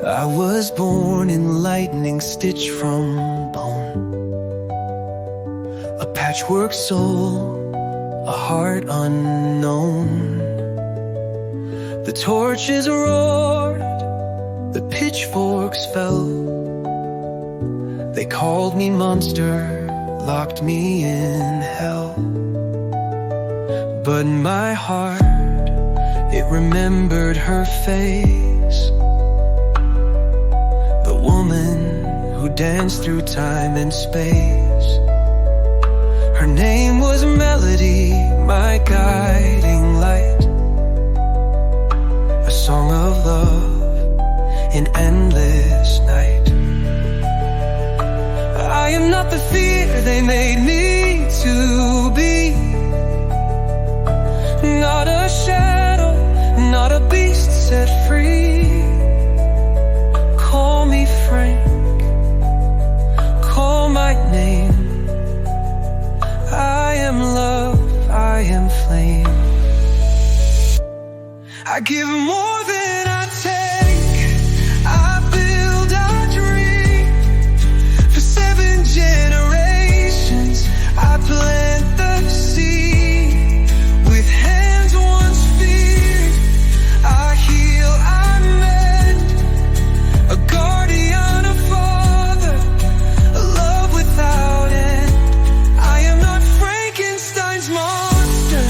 I was born in lightning stitched from bone, a patchwork soul, a heart unknown. The torches roared, the pitchforks fell. They called me monster, locked me in hell. But my heart, it remembered her face, the woman who danced through time and space. Her name was Melody, my guiding light, a song of love in endless night. I am not the fear they made me to be, not a shadow, not a beast set free. Call me Frank, call my name. I am love, I am flame. I give more than I take, I build a dream. For 7 generations I plant the seed. With hands once feared, I heal, I mend. A guardian, a father, a love without end. I am not Frankenstein's monster,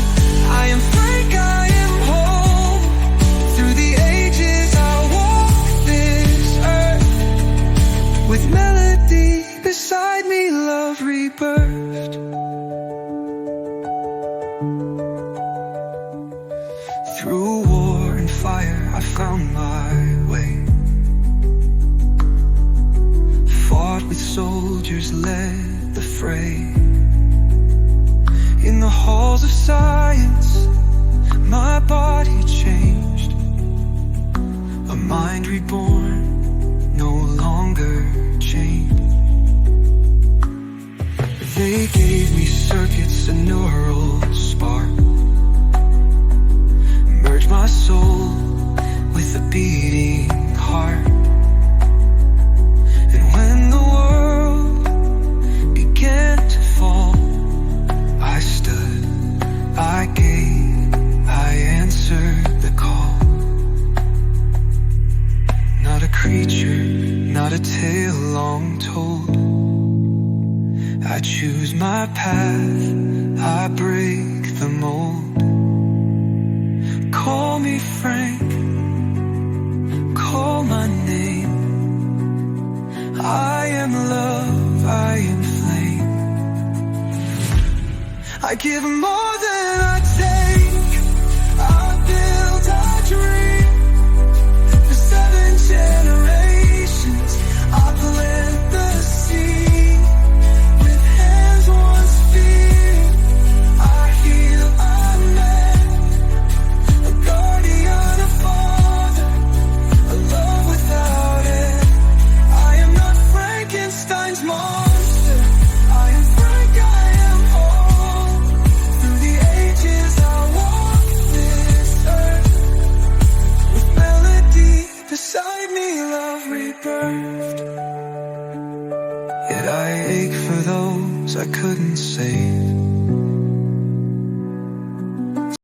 I am Frank, I am home. Through the ages I walk this earth, with melody beside me, love rebirthed. Through war and fire I found my way, fought with soldiers, led the fray. In the halls of science my body changed, a mind reborn, no longer chained. They gave me circuits, a neural spark, merge my soul with a beating heart. And when the world began to fall, I stood, I gave, I answered the call. Not a creature, not a tale long told. I choose my path, I break the mold. Call me Frank, call my name. I am love, I am flame. I give more